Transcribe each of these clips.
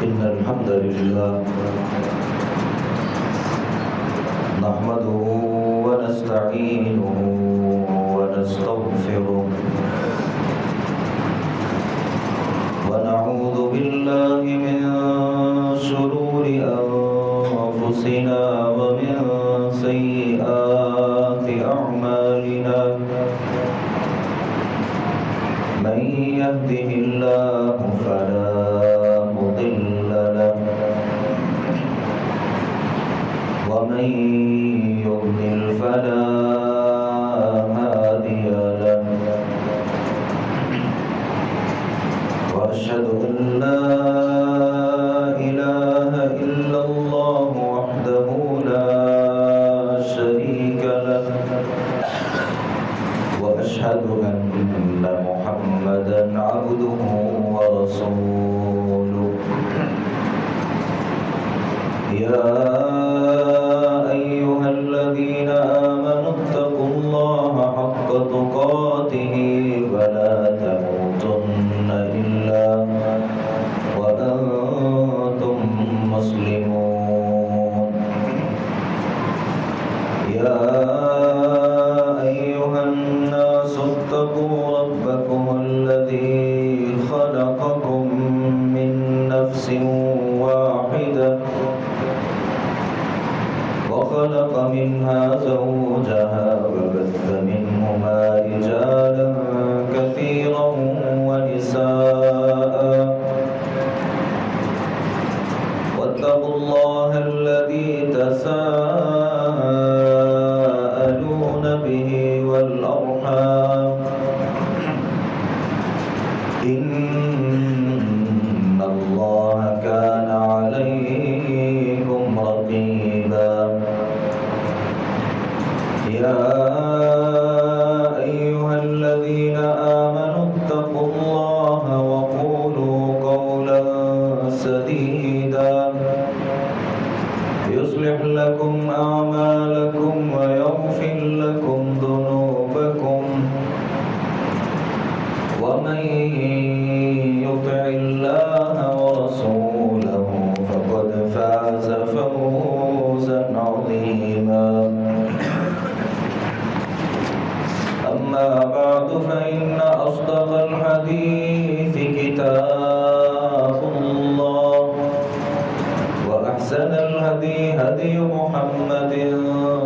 إن الحمد لله نحمده ونستعينه ونستغفره ونعوذ بالله من شرور أنفسنا ومن سيئات أعمالنا من يهده الله فلا مضل له ومن يضلل فلا هادي له وأشهد أن لا إله إلا الله وحده لا شريك له وأشهد أن محمدا عبده ورسوله يا أيها الذين آمنوا اتقوا الله حق تقاته ولا تموتن إلا وأنتم مسلمون يا أيها الناس اتقوا ربكم الذي خلقكم من نفس واحدة وخلق منها زوجها وبث منهما رجالا كثيرا ونساء واتقوا الله الذي تساءلون به والأرحام إن الله كان عليكم رقيبا يا أيها الذين آمنوا اتقوا الله وقولوا قولا سديدا يصلح لكم أعمالكم ويغفر لكم ذنوبكم ومن يطع الله ورسوله فقد فاز فوزا عظيما أما بعد فإن أصدق الحديث كتاب الله وأحسن الهدي هدي محمد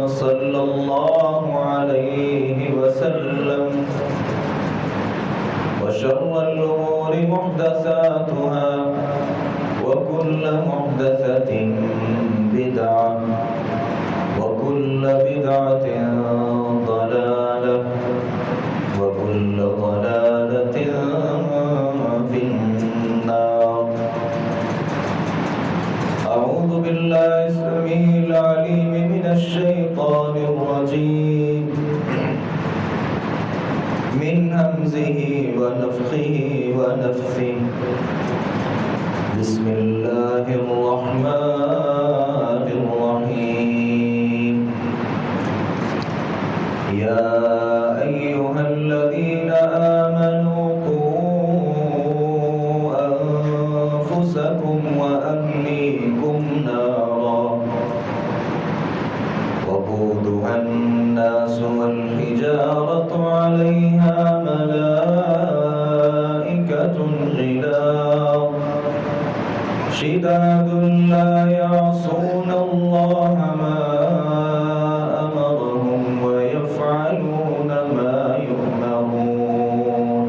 صلى الله عليه وسلم وشر الأمور محدثاتها وكل محدثة بدعة وكل بدعة ضلالة وكل ضلالة في النار أعوذ بالله السميع العليم من الشيطان الرجيم من همزه ونفخه ونفثه بسم الله الرحمن الرحيم يا أيها الذين آمنوا قوا أنفسكم وأهليكم نارا وقودها الناس والحجارة عليها ملائكة غلاظ شداد لا يعصون الله ما أمرهم ويفعلون ما يؤمرون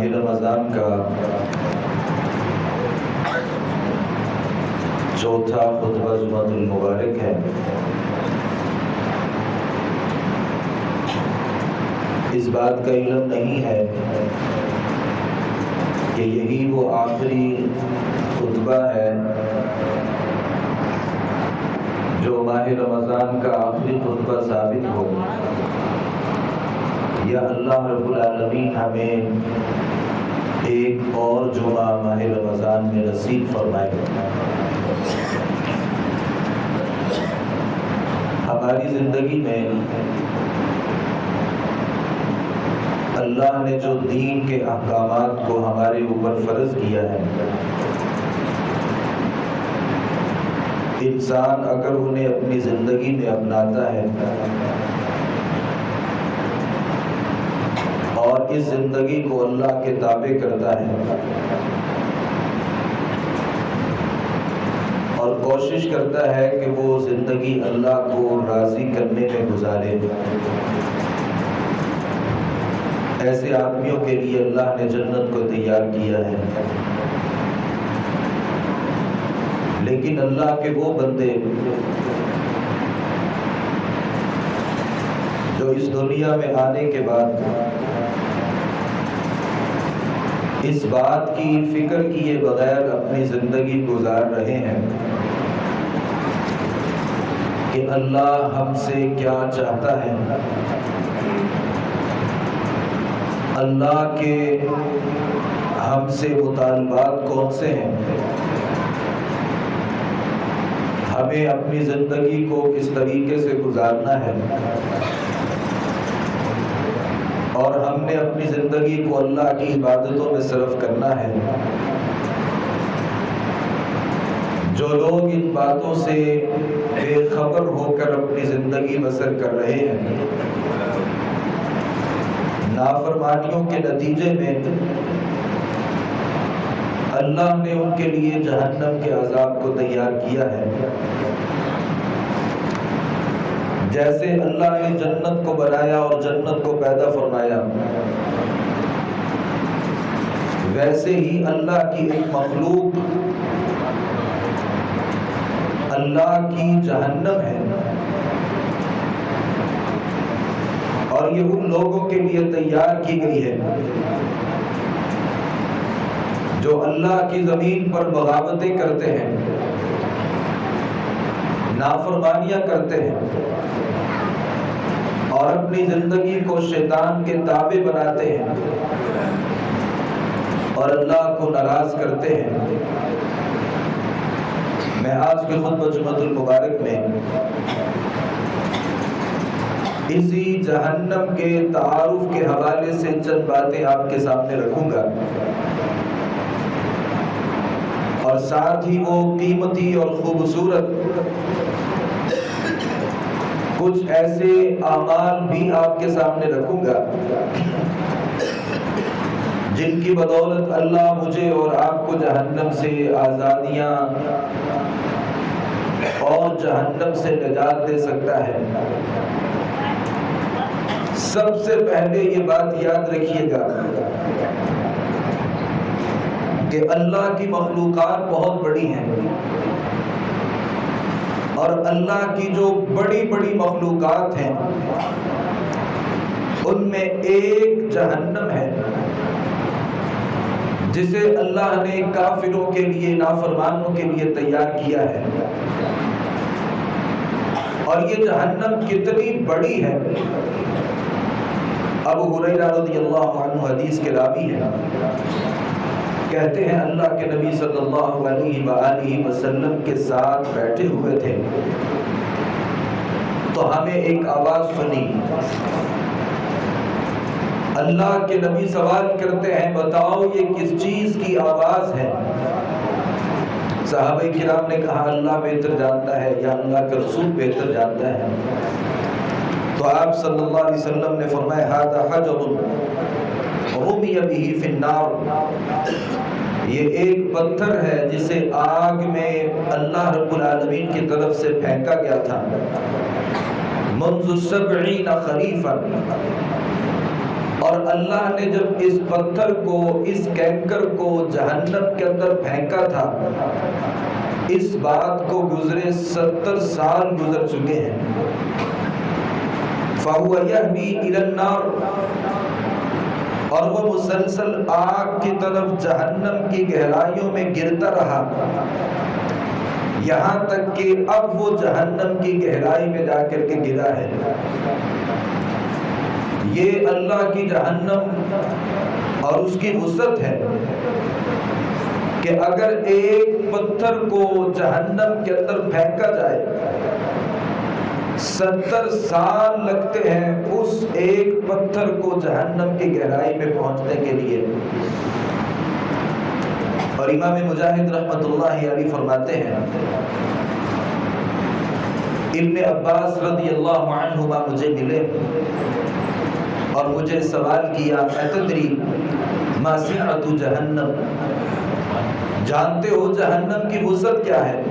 ماہ رمضان کا چوتھا خطبہ جمعۃ المبارک ہے۔ اس بات کا علم نہیں ہے کہ یہی وہ آخری خطبہ ہے جو ماہ رمضان کا آخری خطبہ ثابت ہو، یا اللہ رب العالمین ہمیں ایک اور جمعہ ماہ رمضان میں نصیب فرمائے۔ ہماری زندگی میں اللہ نے جو دین کے احکامات کو ہمارے اوپر فرض کیا ہے، انسان اگر انہیں اپنی زندگی میں اپناتا ہے اور اس زندگی کو اللہ کے تابع کرتا ہے اور کوشش کرتا ہے کہ وہ زندگی اللہ کو راضی کرنے میں گزارے، ایسے آدمیوں کے لیے اللہ نے جنت کو تیار کیا ہے۔ لیکن اللہ کے وہ بندے جو اس دنیا میں آنے کے بعد اس بات کی فکر کیے بغیر اپنی زندگی گزار رہے ہیں کہ اللہ ہم سے کیا چاہتا ہے، اللہ کے ہم سے مطالبات کون سے ہیں، ہمیں اپنی زندگی کو کس طریقے سے گزارنا ہے، اور ہم نے اپنی زندگی کو اللہ کی عبادتوں میں صرف کرنا ہے۔ جو لوگ ان باتوں سے بے خبر ہو کر اپنی زندگی بسر کر رہے ہیں، نافرمانیوں کے نتیجے میں اللہ نے ان کے لیے جہنم کے عذاب کو تیار کیا ہے۔ جیسے اللہ نے جنت کو بنایا اور جنت کو پیدا فرمایا، ویسے ہی اللہ کی ایک مخلوق اللہ کی جہنم ہے، اور یہ ان لوگوں کے لیے تیار کی گئی ہے جو اللہ کی زمین پر بغاوتیں کرتے ہیں، نافرمانیاں کرتے ہیں اور اپنی زندگی کو شیطان کے تابع بناتے ہیں اور اللہ کو ناراض کرتے ہیں۔ میں آج کے خطبہ جمعۃ المبارک میں اسی جہنم کے تعارف کے حوالے سے چند باتیں آپ کے سامنے رکھوں گا، اور ساتھ ہی وہ قیمتی اور خوبصورت کچھ ایسے اعمال بھی آپ کے سامنے رکھوں گا جن کی بدولت اللہ مجھے اور آپ کو جہنم سے آزادیاں اور جہنم سے نجات دے سکتا ہے۔ سب سے پہلے یہ بات یاد رکھیے گا کہ اللہ کی مخلوقات بہت بڑی ہیں، اور اللہ کی جو بڑی بڑی مخلوقات ہیں ان میں ایک جہنم ہے جسے اللہ نے کافروں کے لیے، نافرمانوں کے لیے تیار کیا ہے۔ اور یہ جہنم کتنی بڑی ہے، ابو ہریرہ رضی اللہ عنہ حدیث کے راوی ہیں، کہتے ہیں اللہ کے نبی صلی اللہ علیہ وآلہ وسلم کے ساتھ بیٹھے ہوئے تھے تو ہمیں ایک آواز سنی۔ اللہ کے نبی سوال کرتے ہیں، بتاؤ یہ کس چیز کی آواز ہے؟ صحابہ کرام نے کہا اللہ بہتر جانتا ہے یا اللہ کے رسول بہتر جانتا ہے۔ تو آپ صلی اللہ علیہ وسلم نے فرمایا ھذا حجر رمی بہ فی النار، یہ ایک پتھر ہے جسے آگ میں اللہ رب العالمین کی طرف سے پھینکا گیا تھا، منذ 70 خریفا، اور اللہ نے جب اس پتھر کو، اس کینکر کو جہنم کے اندر پھینکا تھا، اس بات کو گزرے 70 سال گزر چکے ہیں۔ فَهُوَ يَهْوِي إِلَى النَّارِ، اور وہ مسلسل آگ کی طرف جہنم کی گہرائیوں میں گرتا رہا، یہاں تک کہ اب وہ جہنم کی گہرائی میں جا کر کے گرا ہے۔ یہ اللہ کی جہنم اور اس کی وسعت ہے کہ اگر ایک پتھر کو جہنم کے اندر پھینکا جائے 70 سال لگتے ہیں اس ایک پتھر کو جہنم کی گہرائی میں پہنچنے کے لیے۔ اور امام مجاہد رحمۃ اللہ علیہ فرماتے ہیں، ابن عباس رضی اللہ عنہما مجھے ملے اور مجھے سوال کیا، اتدری ما سعۃ جہنم، جانتے ہو جہنم کی وسعت کیا ہے؟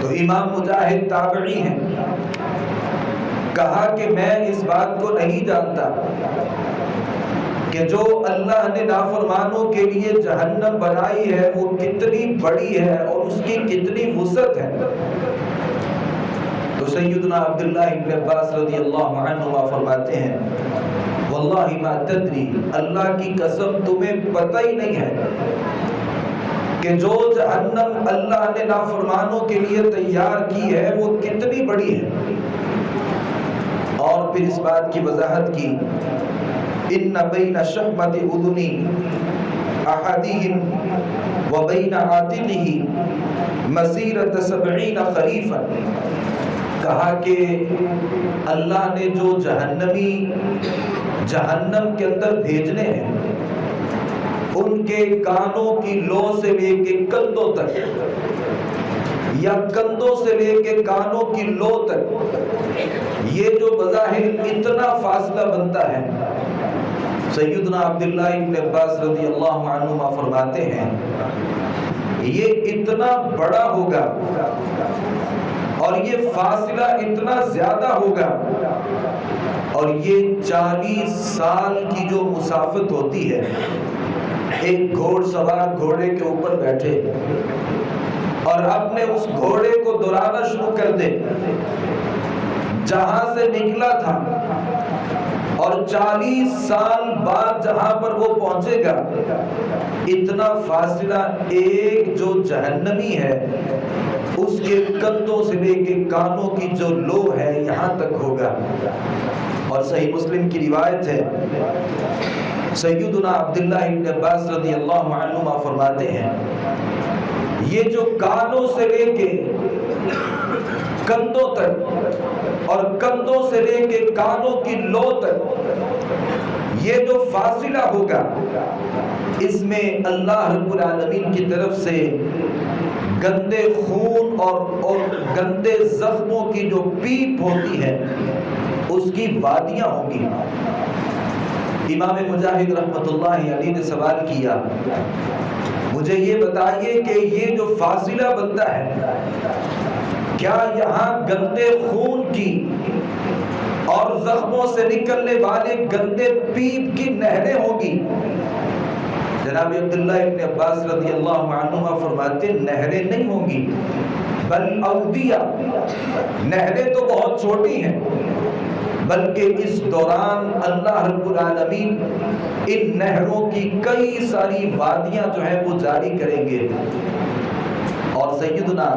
تو امام مجاہد تابعی ہیں، کہا کہ میں اس بات کو نہیں جانتا کہ جو اللہ نے نافرمانوں کے لیے جہنم بنائی ہے وہ کتنی بڑی ہے اور اس کی کتنی وسعت ہے۔ تو سیدنا عبداللہ ابن عباس رضی اللہ عنہما فرماتے ہیں، واللہ ما تدری، اللہ کی قسم تمہیں پتہ ہی نہیں ہے کہ جو جہنم اللہ نے نافرمانوں کے لیے تیار کی ہے وہ کتنی بڑی ہے۔ اور پھر اس بات کی وضاحت کی، ان بین شحمۃ اذن احدہم وبین عاتقہ مسیرۃ 70 خریفا، کہا کہ اللہ نے جو جہنمی جہنم کے اندر بھیجنے ہیں ان کے کانوں کی لو سے لے کے کندھوں تک یا کندھوں سے لے کے کانوں کی لو تک، یہ جو بظاہر اتنا فاصلہ بنتا ہے، سیدنا عبداللہ ابن عباس رضی اللہ عنہما فرماتے ہیں یہ اتنا بڑا ہوگا اور یہ فاصلہ اتنا زیادہ ہوگا، اور یہ 40 سال کی جو مسافت ہوتی ہے، ایک گھوڑ سوار گھوڑے کے اوپر بیٹھے اور اپنے اس گھوڑے کو دوڑانا شروع کر دے جہاں سے نکلا تھا، اور 40 سال بعد جہاں پر وہ پہنچے گا، اتنا فاصلہ ایک جو جہنمی ہے اس کے کندھوں سے لے کے کانوں کی جو لو ہے یہاں تک ہوگا۔ اور صحیح مسلم کی روایت ہے، سیدنا عبداللہ ابن عباس رضی اللہ عنہما فرماتے ہیں یہ جو کانوں سے لے کے کندھوں تک اور کندھوں سے لے کے کانوں کی لو تک یہ جو فاصلہ ہوگا، اس میں اللہ رب العالمین کی طرف سے گندے خون اور گندے زخموں کی جو پیپ ہوتی ہے اس کی وادیاں ہوں گی۔ امام مجاہد رحمۃ اللہ علیہ نے سوال کیا، مجھے یہ بتائیے کہ یہ جو فاصلہ بنتا ہے کیا یہاں گندے خون کی اور زخموں سے نکلنے والے گندے پیپ کی نہریں ہوں گی؟ جناب عبداللہ ابن عباس رضی اللہ عنہما فرماتے نہریں نہیں ہوں گی، بل اودیہ، نہریں تو بہت چھوٹی ہیں، بلکہ اس دوران اللہ رب العالمین ان نہروں کی کئی ساری وادیاں جو ہیں وہ جاری کریں گے۔ اور سیدنا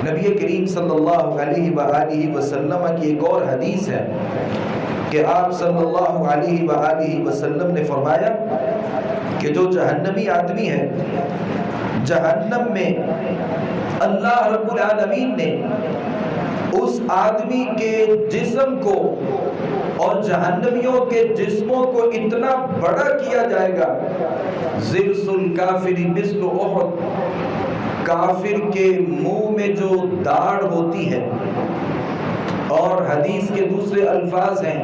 نبی کریم صلی اللہ علیہ وآلہ وسلم کی ایک اور حدیث ہے کہ آپ صلی اللہ علیہ وآلہ وسلم نے فرمایا کہ جو جہنمی آدمی ہے، جہنم میں اللہ رب العالمین نے اس آدمی کے جسم کو اور جہنمیوں کے جسموں کو اتنا بڑا کیا جائے گا، ضرس الکافر مثل احد، کافر کے منہ میں جو داڑھ ہوتی ہے، اور حدیث کے دوسرے الفاظ ہیں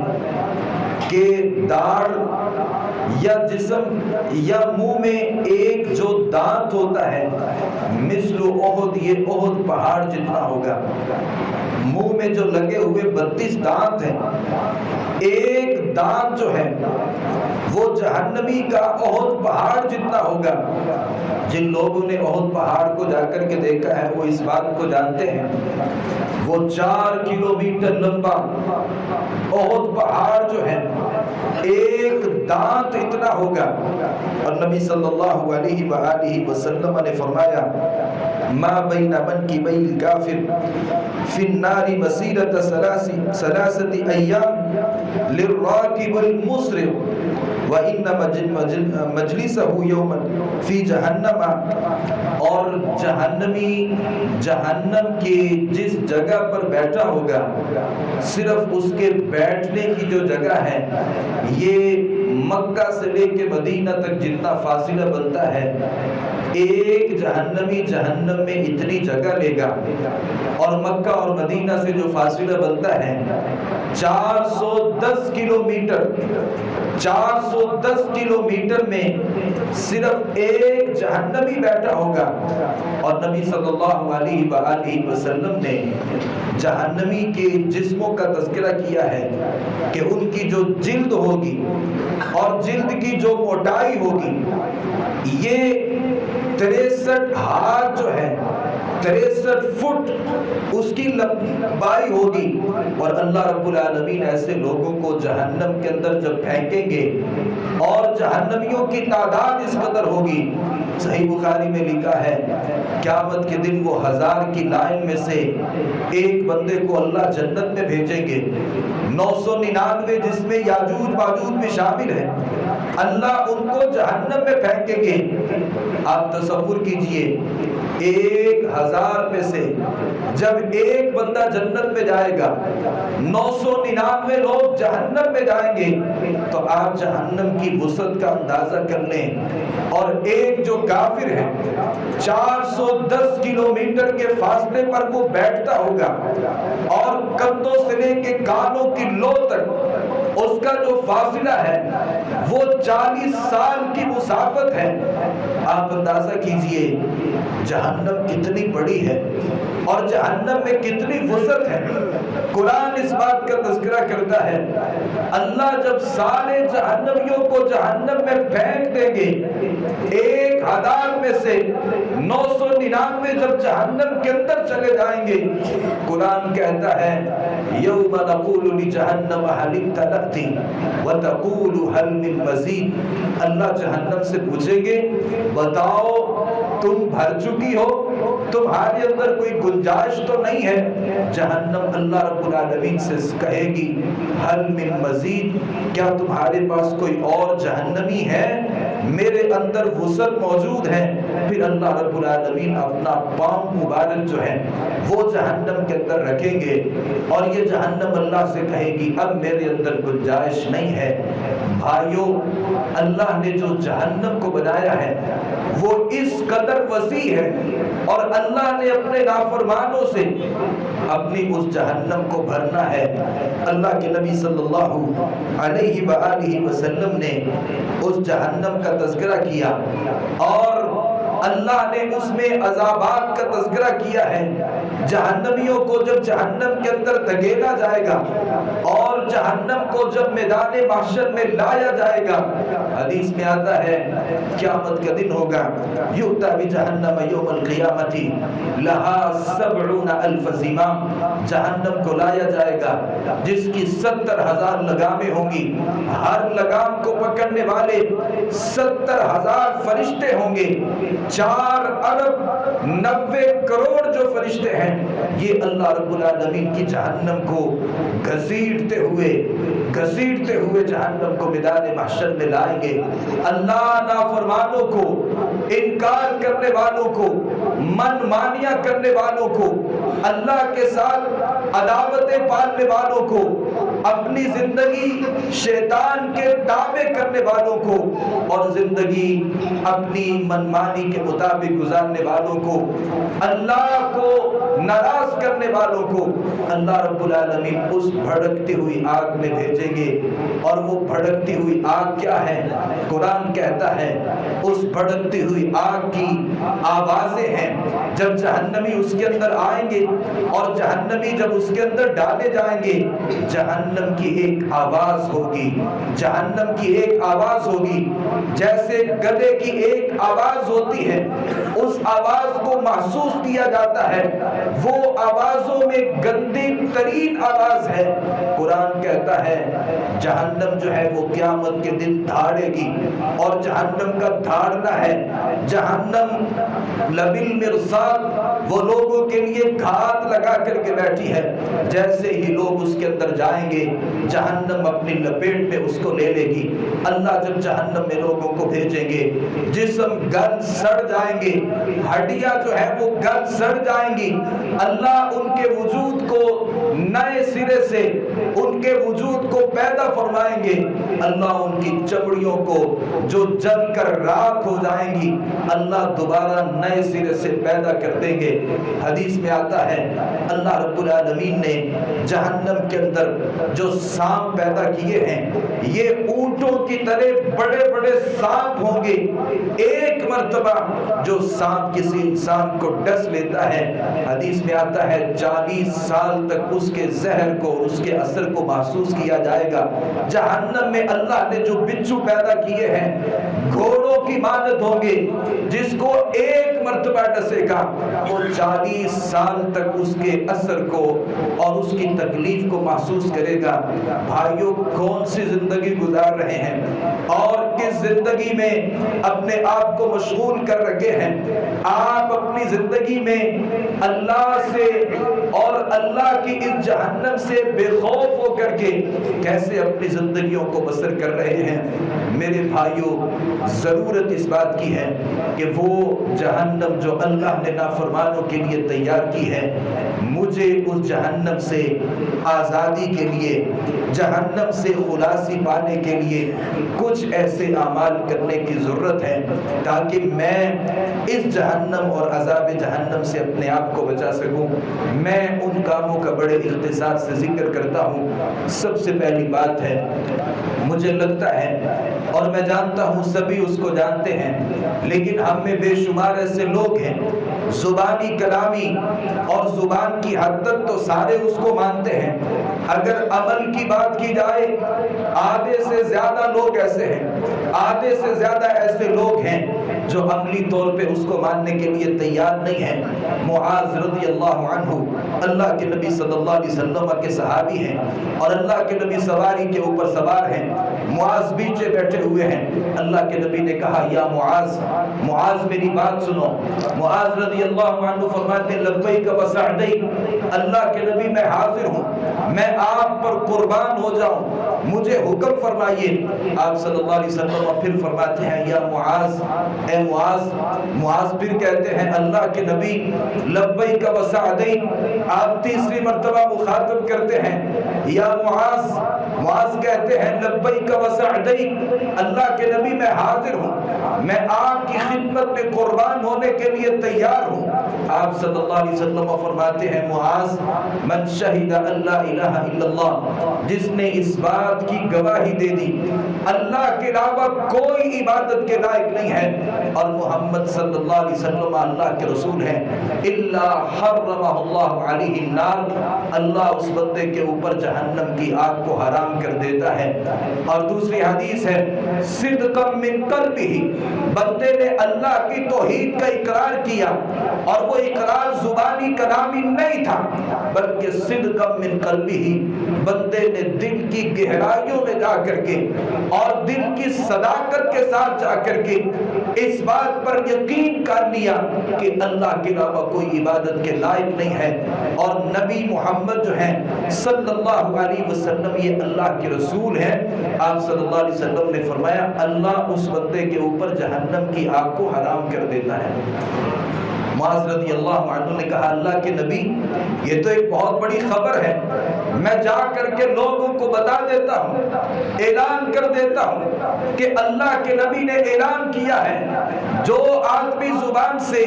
کہ داڑھ یا جسم یا منہ میں ایک جو دانت ہوتا ہے مثل احد، یہ احد پہاڑ جتنا ہوگا. منہ میں جو لگے ہوئے 32 دانت ہیں، ایک دانت جو ہے وہ جہنمی کا احد پہاڑ جتنا ہوگا. جن لوگوں نے احد پہاڑ کو جا کر کے دیکھا ہے وہ اس بات کو جانتے ہیں، وہ 4 کلومیٹر لمبا احد پہاڑ جو ہے ایک دانت اتنا ہوگا. اور نبی صلی اللہ علیہ وآلہ وسلم نے فرمایا ما بین منکبی الکافر فی النار مسیرۃ 3 ایام للراکب المسرع وَإِنَّ مَجْلِسَهُ يَوْمًا فِي جَهَنَّمَ. اور جہنمی جہنم کے جس جگہ پر بیٹھا ہوگا، صرف اس کے بیٹھنے کی جو جگہ ہے یہ مکہ سے لے کے مدینہ تک جتنا فاصلہ بنتا ہے، ایک جہنمی جہنم میں اتنی جگہ لے گا. اور مکہ اور مدینہ سے جو فاصلہ بنتا ہے 410 کلومیٹر، 410 کلومیٹر میں صرف ایک جہنمی بیٹھا ہوگا. اور نبی صلی اللہ علیہ وآلہ وسلم نے جہنمی کے جسموں کا تذکرہ کیا ہے کہ ان کی جو جلد ہوگی اور جلد کی جو موٹائی ہوگی یہ 63 ہاتھ جو ہے 63 فٹ اس کی لمبائی ہوگی. اور اللہ رب العالمین ایسے لوگوں کو جہنم کے اندر جب پھینکیں گے اور جہنمیوں کی تعداد اس قدر ہوگی، صحیح بخاری میں لکھا ہے قیامت کے دن وہ 1000 کی لائن میں سے ایک بندے کو اللہ جنت میں بھیجیں گے. 999 جس میں یاجوج ماجوج میں شامل ہے، اللہ ان کو جہنم میں پھینکیں گے. آپ تصور کیجئے 1000 میں سے جب ایک بندہ جنت میں جائے گا 999 لوگ جہنم میں جائیں گے، تو آپ جہنم کی وسعت کا اندازہ کر لیں. اور ایک جو کافر ہے 410 کلومیٹر کے فاصلے پر وہ بیٹھتا ہوگا اور کندھوں سے لے کے کانوں کی لو تک اس کا جو فاصلہ ہے وہ 40 سال کی مسافت ہے. آپ اندازہ کیجئے جہنم کتنی بڑی ہے اور جہنم میں کتنی وسعت ہے. قرآن اس بات کا تذکرہ کرتا ہے اللہ جب سارے جہنمیوں کو جہنم میں پھینک دیں گے، 1000 میں سے 999 جب جہنم کے اندر چلے جائیں گے، قرآن کہتا ہے یوم نقول لجہنم هل امتلأت وتقول هل من مزید. اللہ جہنم سے پوچھیں گے بتاؤ تم بھر چکی ہو، تمہارے اندر کوئی گنجائش تو نہیں ہے؟ جہنم اللہ رب العالمین سے کہے گی حل من مزید، کیا تمہارے پاس کوئی اور جہنمی ہے؟ میرے اندر وسعت موجود ہے. پھر اللہ رب العالمین اپنا پاؤں مبارک جو ہے وہ جہنم کے اندر رکھیں گے اور یہ جہنم اللہ سے کہے گی اب میرے اندر گنجائش نہیں ہے. بھائیو، اللہ نے جو جہنم کو بنایا ہے وہ اس قدر وسیع ہے اور اللہ نے اپنے نافرمانوں سے اپنی اس جہنم کو بھرنا ہے. اللہ کے نبی صلی اللہ علیہ وآلہ وسلم نے اس جہنم کا تذکرہ کیا اور اللہ نے اس میں عذابات کا تذکرہ کیا ہے. جہنمیوں کو جب جہنم کے اندر دھکیلا جائے گا اور جہنم کو جب میدان محشر میں لایا جائے گا، حدیث میں آتا ہے قیامت کا دن ہوگا یؤتی بجہنم یوم القیامت لہا 70,000 زمام. جہنم کو لایا جائے گا جس کی 70,000 لگامیں ہوں گی، ہر لگام کو پکڑنے والے 70,000 فرشتے ہوں گے. 4 ارب 90 کروڑ جو فرشتے ہیں یہ اللہ رب العالمین کی جہنم کو گھسیٹتے ہوئے جہنم کو میدان محشر میں لائیں گے. اللہ نافرمانوں کو، انکار کرنے والوں کو، من مانیاں کرنے والوں کو، اللہ کے ساتھ عداوتیں پالنے والوں کو اپنی زندگی شیطان کے تابع کرنے والوں کو اور زندگی اپنی منمانی کے مطابق گزارنے والوں کو، اللہ کو ناراض کرنے والوں کو اللہ رب العالمین اس بھڑکتی ہوئی آگ میں بھیجیں گے۔ اور وہ بھڑکتی ہوئی آگ کیا ہے؟ قرآن کہتا ہے اس بھڑکتی ہوئی آگ کی آوازیں ہیں۔ جب جہنمی اس کے اندر آئیں گے اور جہنمی جب اس کے اندر ڈالے جائیں گے، جہنم کی ایک آواز ہوگی، جہنم کی ایک آواز ہوگی جیسے گدھے کی ایک آواز ہوتی ہے، اس آواز کو محسوس کیا جاتا ہے، وہ آوازوں میں گندی ترین آواز ہے۔ قرآن کہتا ہے جہنم جو ہے وہ قیامت کے دن دھاڑے گی، اور جہنم کا دھاڑنا ہے، جہنم لبل مرصاد وہ لوگوں کے لیے گھات لگا کر کے بیٹھی ہے۔ جیسے ہی لوگ اس کے اندر جائیں گے، جہنم اپنی لپیٹ میں اس کو لے لے گی۔ اللہ جب جہنم میں لوگوں کو بھیجیں گے، جسم گل سڑ جائیں گے، ہڈیاں جو ہے وہ گل سڑ جائیں گی۔ اللہ ان کے وجود کو نئے سرے سے ان کے وجود کو پیدا فرمائیں گے۔ اللہ ان کی چمڑیوں کو جو جل کر راکھ ہو جائیں گی، اللہ دوبارہ نئے سرے سے پیدا کر دیں گے۔ حدیث میں آتا ہے اللہ رب العالمین نے جہنم کے اندر جو سانپ پیدا کیے ہیں، یہ اونٹوں کی طرح بڑے بڑے سانپ ہوں گے۔ ایک مرتبہ جو سانپ کسی انسان کو ڈس لیتا ہے، حدیث میں آتا ہے 40 سال تک اس کے زہر کو، اس کے اثر کو محسوس کیا جائے گا۔ جہنم میں اللہ نے جو بچھو پیدا کیے ہیں، گھوڑوں کی مانند ہوں گے، جس کو ایک مرتبہ ڈسے گا وہ 40 سال تک اس کے اثر کو اور اس کی تکلیف کو محسوس کرے گا۔ بھائیوں، کون سی زندگی گزار رہے ہیں اور کس زندگی میں اپنے آپ کو مشغول کر رکھے ہیں؟ آپ اپنی زندگی میں اللہ سے اور اللہ کی اس جہنم سے بے خوف ہو کر کے کیسے اپنی زندگیوں کو بسر کر رہے ہیں؟ میرے بھائیوں، ضرورت اس بات کی ہے کہ وہ جہنم جو اللہ نے نافرمانوں کے لیے تیار کی ہے، مجھے اس جہنم سے آزادی کے لیے، جہنم سے خلاصی پانے کے لیے کچھ ایسے اعمال کرنے کی ضرورت ہے تاکہ میں اس جہنم اور عذاب جہنم سے اپنے آپ کو بچا سکوں۔ میں ان کاموں کا بڑے اختصار سے ذکر کرتا ہوں۔ سب سے پہلی بات ہے، مجھے لگتا ہے اور میں جانتا ہوں سبھی اس کو جانتے ہیں، لیکن ہم میں بے شمار ایسے لوگ ہیں زبانی کلامی اور زبان کی حد تک تو سارے اس کو مانتے ہیں، اگر عمل کی بات کی جائے آدھے سے زیادہ لوگ ایسے ہیں، آدھے سے زیادہ ایسے لوگ ہیں جو عملی طور پہ اس کو ماننے کے لیے تیار نہیں ہیں۔ معاذ رضی اللہ عنہ اللہ کے نبی صلی اللہ علیہ وسلم کے صحابی ہیں اور اللہ کے نبی سواری کے اوپر سوار ہیں، معاذ پیچھے بیٹھے ہوئے ہیں۔ اللہ کے نبی نے کہا یا معاذ، معاذ میری بات سنو۔ معاذ رضی اللہ عنہ فرماتے ہیں لبیک و سعدیک، اللہ کے نبی میں حاضر ہوں، میں آپ پر قربان ہو جاؤں، مجھے حکم فرمائیے۔ آپ صلی اللہ علیہ وسلم پھر فرماتے ہیں یا معاذ، اے معاذ۔ معاذ پھر کہتے ہیں اللہ کے نبی لبیک و سعدیک، آپ تیسری مرتبہ مخاطب کرتے ہیں یا معاذ۔ معاذ کہتے ہیں لبیک و سعدیک، اللہ کے نبی میں حاضر ہوں، میں آپ کی خدمت میں قربان ہونے کے لیے تیار ہوں۔ آپ صلی اللہ علیہ وسلم فرماتے ہیں معاذ من شہد اللہ الہ الا اللہ، جس نے اس بات کی گواہی دے دی اللہ کے علاوہ کوئی عبادت کے لائق نہیں ہے اور محمد صلی اللہ علیہ وسلم اللہ کے رسول ہیں، الا حرمہ اللہ علیہ النار، اللہ اس بندے کے اوپر جہنم کی آگ کو حرام کر دیتا ہے۔ اور دوسری حدیث ہے صدقا من قلبہ، بندے نے اللہ کی توحید کا اقرار کیا اور وہ اقرار زبانی کلامی نہیں تھا بلکہ صدقا من قلبہ، بندے نے دل کی گہرائیوں میں جا کر کے اور دل کی صداقت کے ساتھ جا کر کے اس بات پر یقین کر لیا کہ اللہ کے علاوہ کوئی عبادت کے لائق نہیں ہے اور نبی محمد جو ہیں صلی اللہ علیہ وسلم یہ اللہ کے رسول ہیں۔ آپ صلی اللہ علیہ وسلم نے فرمایا اللہ اس بندے کے اوپر جہنم کی آگ کو حرام کر دیتا ہے۔ معاذ رضی اللہ عنہ نے کہا اللہ کے نبی یہ تو ایک بہت بڑی خبر ہے، میں جا کر کے لوگوں کو بتا دیتا ہوں، اعلان کر دیتا ہوں کہ اللہ کے نبی نے اعلان کیا ہے جو آدمی زبان سے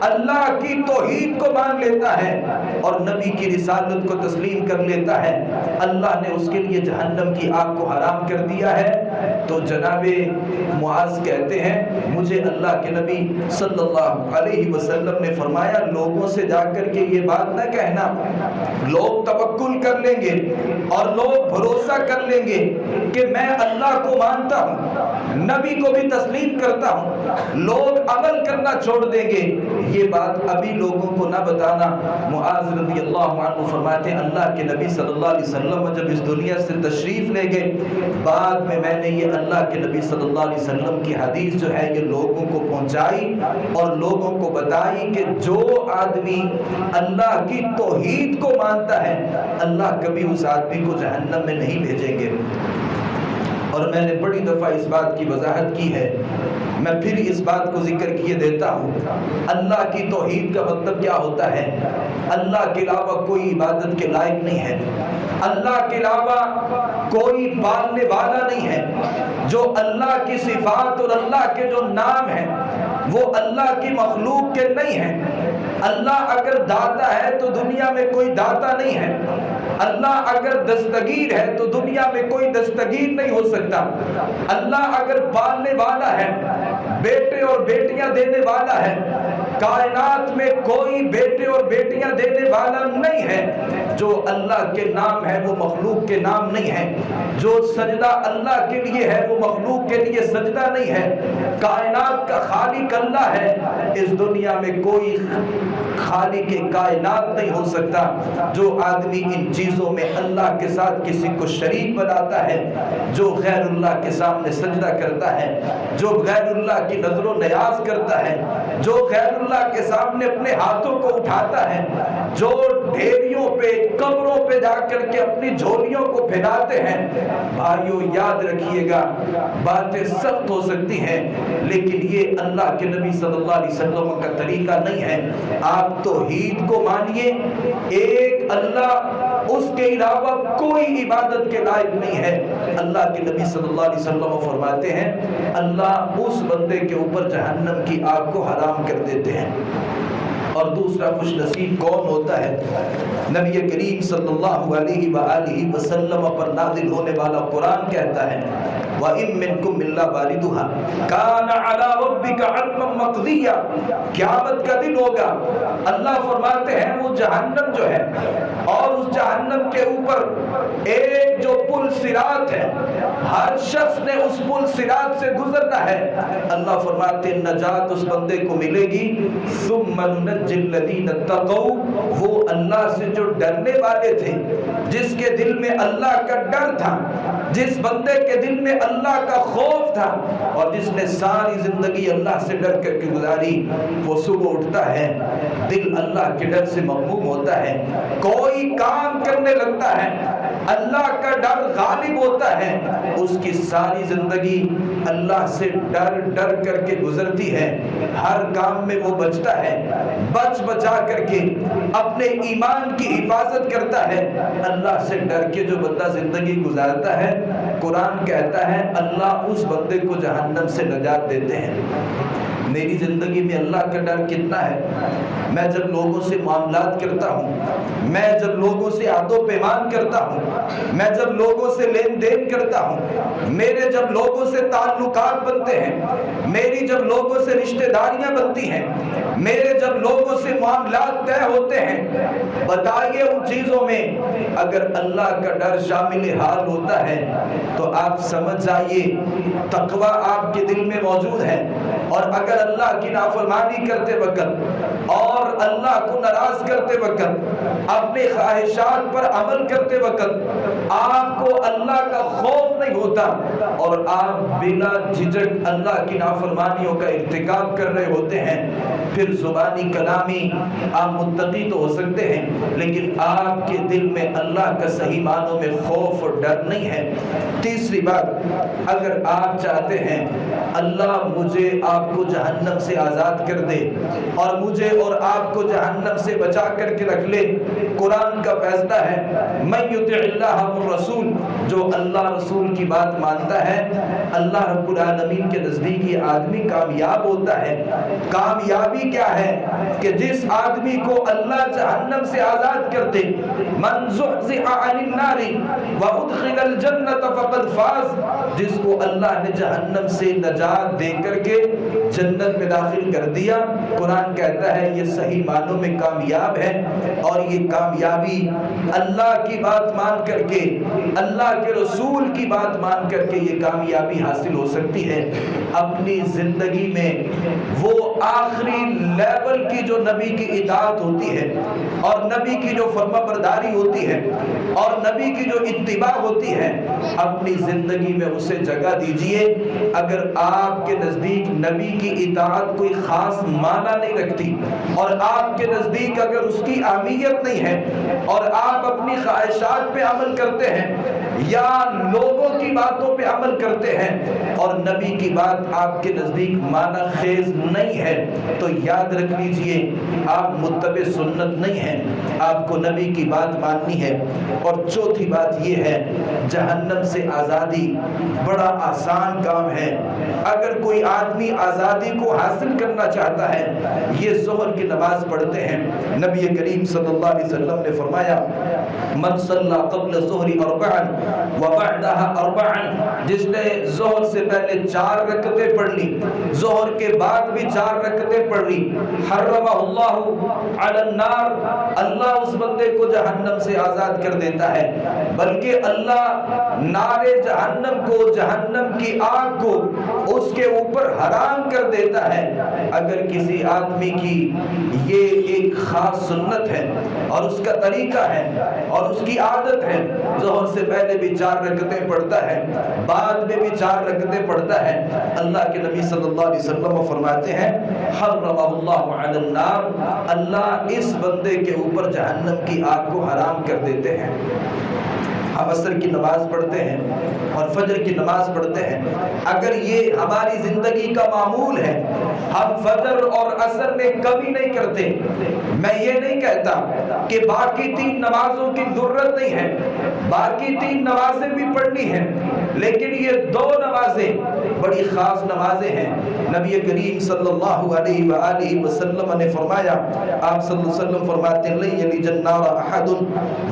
اللہ کی توحید کو مان لیتا ہے اور نبی کی رسالت کو تسلیم کر لیتا ہے، اللہ نے اس کے لیے جہنم کی آگ کو حرام کر دیا ہے۔ تو جناب معاذ کہتے ہیں مجھے اللہ کے نبی صلی اللہ علیہ وسلم نے فرمایا لوگوں سے جا کر کے یہ بات نہ کہنا، لوگ توکل کر لیں گے اور لوگ بھروسہ کر لیں گے کہ میں اللہ کو مانتا ہوں، نبی کو بھی تسلیم کرتا ہوں، لوگ عمل کرنا چھوڑ دیں گے، یہ بات ابھی لوگوں کو نہ بتانا۔ معاذ رضی اللہ عنہ فرماتے ہیں اللہ کے نبی صلی اللہ علیہ وسلم جب اس دنیا سے تشریف لے گئے، بعد میں میں نے یہ اللہ کے نبی صلی اللہ علیہ وسلم کی حدیث جو ہے یہ لوگوں کو پہنچائی اور لوگوں کو بتائی کہ جو آدمی اللہ کی توحید کو مانتا ہے اللہ کبھی اس آدمی کو جہنم میں نہیں بھیجیں گے۔ اور میں نے بڑی دفعہ اس بات کی وضاحت کی ہے، میں پھر اس بات کو ذکر کیے دیتا ہوں، اللہ کی توحید کا مطلب کیا ہوتا ہے؟ اللہ کے علاوہ کوئی عبادت کے لائق نہیں ہے، اللہ کے علاوہ کوئی پالنے والا نہیں ہے، جو اللہ کی صفات اور اللہ کے جو نام ہیں وہ اللہ کی مخلوق کے نہیں ہیں۔ اللہ اگر داتا ہے تو دنیا میں کوئی داتا نہیں ہے، اللہ اگر دستگیر ہے تو دنیا میں کوئی دستگیر نہیں ہو سکتا، اللہ اگر پالنے والا ہے، بیٹے اور بیٹیاں دینے والا ہے، کائنات میں کوئی بیٹے اور بیٹیاں دینے والا نہیں ہے۔ جو اللہ کے نام ہے وہ مخلوق کے نام نہیں ہے، جو سجدہ اللہ کے لیے ہے وہ مخلوق کے لیے سجدہ نہیں ہے۔ کائنات کا خالق اللہ ہے، اس دنیا میں کوئی خالق کائنات نہیں ہو سکتا۔ جو آدمی ان چیزوں میں اللہ کے ساتھ کسی کو شریک بناتا ہے، جو غیر اللہ کے سامنے سجدہ کرتا ہے، جو غیر اللہ کی نظر و نیاز کرتا ہے، جو غیر اللہ کے سامنے اپنے ہاتھوں کو اٹھاتا ہے، جو ڈھیریوں پہ قبروں پہ جا کر کے اپنی جھولیوں کو پھیلاتے ہیں، بھائیو یاد رکھیے گا باتیں سخت ہو سکتی ہیں لیکن یہ اللہ کے نبی صلی اللہ علیہ وسلم کا طریقہ نہیں ہے۔ آپ توحید کو مانیے، ایک اللہ، اس کے علاوہ کوئی عبادت کے لائق نہیں ہے۔ اللہ کے نبی صلی اللہ علیہ وسلم فرماتے ہیں اللہ اس بندے کے اوپر جہنم کی آگ کو حرام کر دیتے ہیں۔ اور دوسرا خوش نصیب کون ہوتا ہے؟ نبی کریم صلی اللہ علیہ وآلہ وسلم پر نازل ہونے والا قرآن کہتا ہے وَإِن مِّنكُمْ إِلَّا وَارِدُهَا كَانَ عَلَىٰ رَبِّكَ حَتْمًا مَّقْضِيًّا۔ قیامت کا دن ہوگا، اللہ فرماتے ہیں وہ جہنم جو ہے اور اس جہنم کے اوپر ایک جو پل صراط ہے، ہر شخص نے اس پل صراط سے گزرنا ہے۔ اللہ فرماتے ہیں نجات اس بندے کو ملے گی، ثُمَّ نُنَجِّي الَّذِينَ اتَّقَوْا، وہ اللہ سے جو ڈرنے والے تھے، جس کے دل میں اللہ کا ڈر تھا، جس بندے کے دل میں اللہ کا خوف تھا اور جس نے ساری زندگی اللہ سے ڈر کر کے گزاری، وہ صبح اٹھتا ہے دل اللہ کے ڈر سے مغموم ہوتا ہے، کوئی کام کرنے لگتا ہے، اللہ کا ڈر غالب ہوتا ہے، اس کی ساری زندگی اللہ سے ڈر ڈر کر کے گزرتی ہے، ہر کام میں وہ بچتا ہے، بچ بچا کر کے اپنے ایمان کی حفاظت کرتا ہے۔ اللہ سے ڈر کے جو بندہ زندگی گزارتا ہے، قرآن کہتا ہے اللہ اس بندے کو جہنم سے نجات دیتے ہیں۔ میری زندگی میں اللہ کا ڈر کتنا ہے؟ میں جب لوگوں سے معاملات کرتا ہوں، میں جب لوگوں سے عہد و پیمان کرتا ہوں، میں جب لوگوں سے لین دین کرتا ہوں، میرے جب لوگوں سے تعلقات بنتے ہیں، میری جب لوگوں سے رشتہ داریاں بنتی ہیں، میرے جب لوگوں سے معاملات طے ہوتے ہیں، بتائیے ان چیزوں میں اگر اللہ کا ڈر شامل حال ہوتا ہے تو آپ سمجھ جائیے تقوی آپ کے دل میں موجود ہے۔ اور اگر اللہ کی نافرمانی کرتے وقت اور اللہ کو ناراض کرتے وقت، اپنے خواہشات پر عمل کرتے وقت آپ کو اللہ کا خوف نہیں ہوتا اور آپ بلا جھجک اللہ کی نافرمانیوں کا ارتکاب کر رہے ہوتے ہیں، پھر زبانی کلامی آپ متقی تو ہو سکتے ہیں لیکن آپ کے دل میں اللہ کا صحیح معنوں میں خوف اور ڈر نہیں ہے۔ تیسری بات، اگر آپ چاہتے ہیں اللہ مجھے آپ کو جہنم سے آزاد کر دے اور مجھے اور آپ کو جہنم سے بچا کر کے رکھ لے۔ قرآن کا فیصلہ ہے من یطع اللہ والرسول، جو اللہ رسول کی بات مانتا ہے اللہ رب العالمین کے نزدیک یہ آدمی کامیاب ہوتا ہے۔ کامیابی کیا ہے کہ جس آدمی کو اللہ جہنم سے آزاد کر دے، من زحزح عن النار وادخل الجنۃ فقد فاز، جس کو اللہ نے جہنم سے نجات دے کر کے جنت میں داخل کر دیا، قرآن کہتا ہے یہ صحیح معنوں میں کامیاب ہے۔ اور یہ کامیابی اللہ کی بات مان کر کے، اللہ کے رسول کی بات مان کر کے یہ کامیابی حاصل ہو سکتی ہے۔ اپنی زندگی میں وہ آخری لیول کی جو نبی کی اطاعت ہوتی ہے اور نبی کی جو فرما برداری ہوتی ہے اور نبی کی جو اتباع ہوتی ہے، اپنی زندگی میں اسے جگہ دیجئے۔ اگر آپ کے نزدیک نبی کی اطاعت کوئی خاص معنی نہیں رکھتی اور آپ کے نزدیک اگر اس کی اہمیت نہیں ہے اور آپ اپنی خواہشات پہ عمل کرتے ہیں یا لوگوں کی باتوں پہ عمل کرتے ہیں اور نبی کی بات آپ کے نزدیک معنی خیز نہیں ہے، تو یاد رکھ لیجئے آپ متبع سنت نہیں ہیں، آپ کو نبی کی بات ماننی ہے۔ اور چوتھی بات یہ ہے، جہنم سے آزادی بڑا آسان کام ہے۔ اگر کوئی آدمی آزادی کو حاصل کرنا چاہتا ہے، یہ ظہر کی نماز پڑھتے ہیں۔ نبی کریم صلی اللہ علیہ وسلم نے فرمایا من صلی قبل الظہر اربعا وبعدها اربعا، جس نے ظہر سے پہلے 4 رکعتیں پڑھ لی، ظہر کے بعد بھی 4 رکعتیں پڑھ لی، حرمہ اللہ علی النار، اللہ اس بندے کو جہنم سے آزاد کر دیتا ہے، بلکہ اللہ نار جہنم کو، جہنم کی آگ کو اس کے اوپر حرام کر دیتا ہے۔ اگر کسی آدمی کی یہ ایک خاص سنت ہے اور اس کا طریقہ ہے اور اس کی عادت ہے، ظہر سے پہلے بھی 4 رکعتیں پڑھتا ہے، بعد میں بھی 4 رکعتیں پڑھتا ہے، اللہ کے نبی صلی اللہ علیہ وسلم فرماتے ہیں حرمہ اللہ علی النار، اللہ اس بندے کے اوپر جہنم کی آگ کو حرام کر دیتے ہیں۔ ہم عصر کی نماز پڑھتے ہیں اور فجر کی نماز پڑھتے ہیں، اگر یہ ہماری زندگی کا معمول ہے، ہم فجر اور عصر میں کبھی نہیں کرتے، میں یہ نہیں کہتا کہ باقی 3 نمازوں کی ضرورت نہیں ہے، باقی 3 نمازیں بھی پڑھنی ہیں، لیکن یہ 2 نمازیں بڑی خاص نمازیں ہیں۔ نبی کریم صلی اللہ علیہ وآلہ وسلم نے فرمایا، آپ صلی اللہ علیہ وسلم فرماتے ہیں لن یلج النار احد،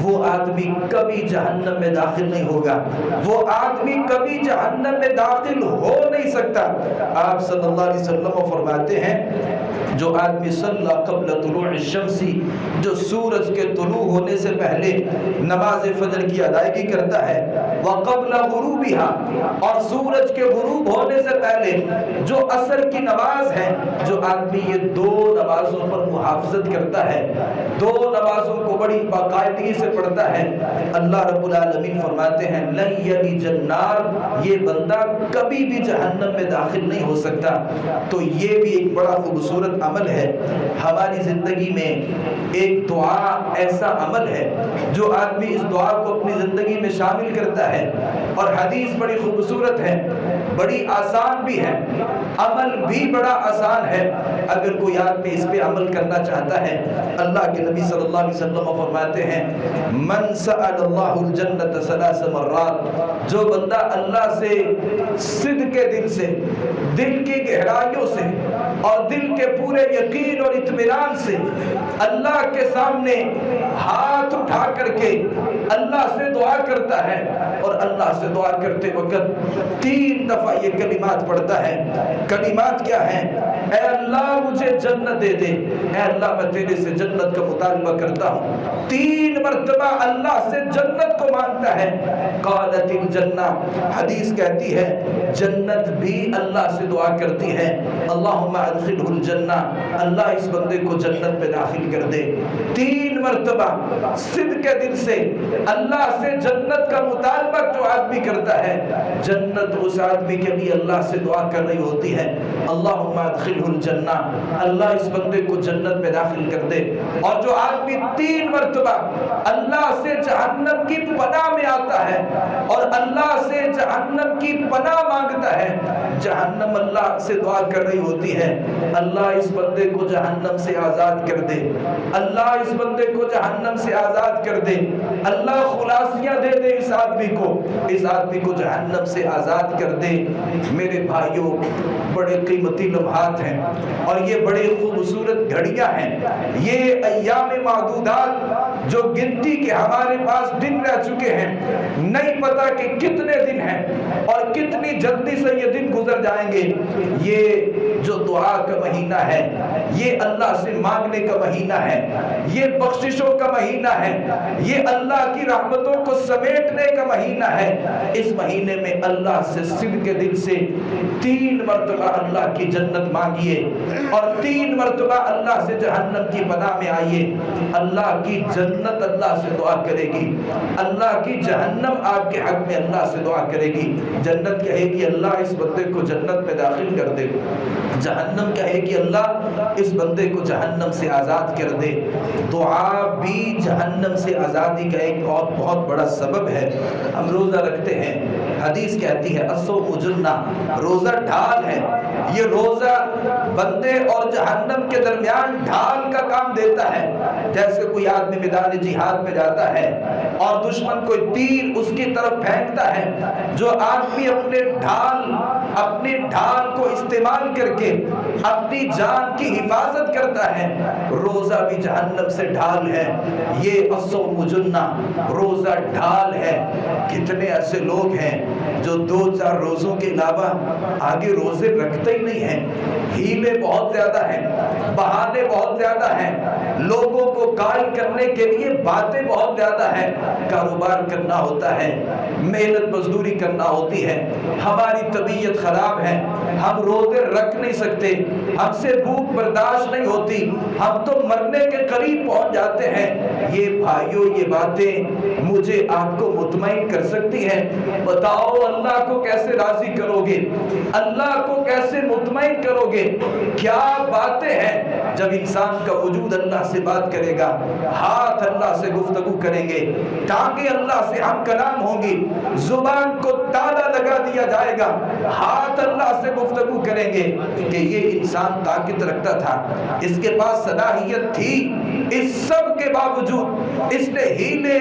وہ آدمی کبھی جہنم میں داخل نہیں ہوگا، وہ آدمی کبھی جہنم میں داخل ہو نہیں سکتا۔ آپ صلی اللہ علیہ وسلم فرماتے ہیں جو آدمی صلی قبل طلوع الشمس، جو سورج کے طلوع ہونے سے پہلے نماز فجر کی ادائیگی کرتا ہے، وقبل غروبها، اور سورج کے غروب ہونے سے پہلے جو عصر کی نماز ہے، جو آدمی یہ 2 نمازوں پر محافظت کرتا ہے، 2 نمازوں کو بڑی باقاعدگی سے پڑھتا ہے، اللہ رب العالمین فرماتے ہیں لن یلج النار، یہ بندہ کبھی بھی جہنم میں داخل نہیں ہو سکتا۔ تو یہ بھی ایک بڑا خوبصورت عمل ہے۔ ہماری زندگی میں ایک دعا ایسا عمل ہے جو آدمی اس دعا کو اپنی زندگی میں شامل کرتا ہے، اور حدیث بڑی خوبصورت ہے، بڑی آسان بھی ہے، عمل بھی بڑا آسان ہے۔ اگر کوئی آدمی اس پہ عمل کرنا چاہتا ہے، اللہ کے نبی صلی اللہ علیہ وسلم فرماتے ہیں من سأل اللہ الجنت 3 مرات، جو بندہ اللہ سے صدق کے دل سے، دل کی گہرائیوں سے اور دل کے پورے یقین اور اطمینان سے اللہ کے سامنے ہاتھ اٹھا کر کے اللہ سے دعا کرتا ہے، اور اللہ سے دعا کرتے وقت 3 دفعہ یہ کلمات پڑھتا ہے۔ کلمات کیا ہیں؟ اے اللہ مجھے جنت دے دے، اے اللہ میں تیرے سے جنت کا مطالبہ کرتا ہوں، 3 مرتبہ اللہ سے جنت کو مانگتا ہے۔ قالت الجنہ، حدیث کہتی ہے جنت بھی اللہ سے دعا کرتی ہے اللہم ادخلہ الجنہ، اللہ اس بندے کو جنت میں داخل کر دے۔ 3 مرتبہ صدق کے دل سے اللہ سے جنت کا مطالبہ جو آدمی کرتا ہے، جنت اس آدمی کے لیے اللہ سے دعا کر رہی ہوتی ہے اللہم ادخلہ الجنہ، اللہ اس بندے کو جنت میں داخل کر دے۔ اور جو آدمی 3 مرتبہ اللہ سے جہنم کی پناہ میں آتا ہے اور اللہ سے جہنم کی پناہ مانگتا ہے، جہنم اللہ سے دعا کر رہی ہوتی ہے اللہ اس بندے کو جہنم سے آزاد کر دے، اللہ اس بندے کو جہنم سے آزاد کر دے، اللہ خلاصیاں دے دے اس آدمی کو جہنم سے آزاد کر دے۔ میرے بھائیوں، بڑے قیمتی لمحات ہیں اور یہ بڑے خوبصورت گھڑیاں ہیں، یہ ایام معدودات جو گنتی کے ہمارے پاس دن رہ چکے ہیں، نہیں پتا کہ کتنے دن ہیں اور کتنی جلدی سے یہ دن گزر جائیں گے۔ یہ جو دعا کا مہینہ ہے، یہ اللہ سے مانگنے کا مہینہ ہے، یہ بخششوں کا مہینہ ہے، یہ اللہ کی رحمتوں کو سمیٹنے کا مہینہ ہے۔ اس مہینے میں اللہ سے صدق کے دل سے 3 مرتبہ اللہ کی جنت مانگیے اور 3 مرتبہ اللہ سے جہنم کی پناہ میں آئیے۔ اللہ کی جنت اللہ سے دعا کرے گی، اللہ کی جہنم آپ کے حق میں اللہ سے دعا کرے گی۔ جنت کہے گی اللہ اس بندے کو جنت میں داخل کر دے، جہنم کہے گی اللہ اس بندے کو جہنم سے آزاد کر دے۔ دعا بھی جہنم سے آزادی کا ایک اور بہت بڑا سبب ہے۔ ہم روزہ رکھتے ہیں، حدیث کہتی ہے الصوم جنہ، روزہ ڈھال ہے۔ یہ روزہ بندے اور جہنم کے درمیان ڈھال کا کام دیتا ہے۔ جیسے کوئی آدمی میدان جہاد میں جاتا ہے اور دشمن کوئی تیر اس کی طرف پھینکتا ہے، جو آدمی اپنی ڈھال کو استعمال کر کے اپنی جان کی حفاظت کرتا ہے، روزہ بھی جہنم سے ڈھال ہے۔ یہ الصوم جنہ، روزہ ڈھال ہے۔ کتنے ایسے لوگ ہیں جو 2-4 روزوں کے علاوہ آگے روزے رکھتے ہی نہیں ہیں۔ ہیلے بہت زیادہ ہیں، بہانے بہت زیادہ ہیں، لوگوں کو قائل کرنے کے لیے باتیں بہت زیادہ ہیں۔ کاروبار کرنا ہوتا ہے، محنت مزدوری کرنا ہوتی ہے، ہماری طبیعت خراب ہے، ہم روزے رکھ نہیں سکتے، ہم سے بھوک برداشت نہیں ہوتی، ہم تو مرنے کے قریب پہنچ جاتے ہیں۔ یہ بھائیوں، یہ باتیں مجھے آپ کو مطمئن کر سکتی ہیں۔ بتاؤ اللہ کو کیسے راضی کرو گے، اللہ کو کیسے مطمئن کرو گے؟ کیا باتیں ہیں؟ جب انسان کا وجود اللہ سے بات کرے گا، ہاتھ اللہ سے گفتگو کریں گے، ٹانگیں اللہ سے ہم کلام ہوں گی، زبان کو تالا لگا دیا جائے گا، ہاتھ اللہ سے گفتگو کریں گے کہ یہ انسان طاقت رکھتا تھا، اس کے پاس صلاحیت تھی، اس سب کے باوجود اس نے ہیلے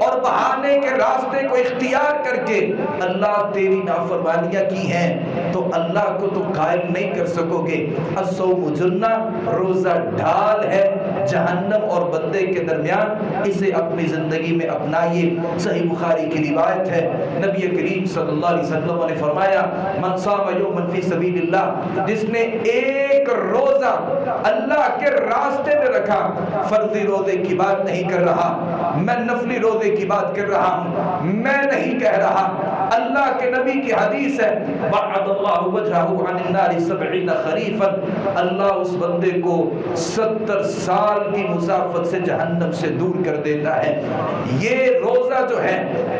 اور بہانے کے راستے کو اختیار کر کے اللہ تیری نافرمانیاں کی ہیں، تو اللہ کو تو قائل نہیں کر سکو گے۔ الصوم جنہ، روزہ ڈھال ہے جہنم اور بندے کے درمیان، اسے اپنی زندگی میں اپنائیے۔ صحیح بخاری کی روایت ہے، نبی کریم صلی اللہ علیہ وسلم نے فرمایا من صام یوما فی سبیل اللہ، جس نے ایک روزہ اللہ کے راستے میں رکھا، فرضی روزے کی بات نہیں کر رہا، میں نفلی روزے کی بات کر رہا ہوں، میں نہیں کہہ رہا، اللہ کے نبی کی حدیث ہے بعد اللہ وجہہ عن النار 70 خریفا، اللہ اس بندے کو 70 سال کی مسافت سے جہنم سے دور کر دیتا ہے۔ یہ روزہ جو ہے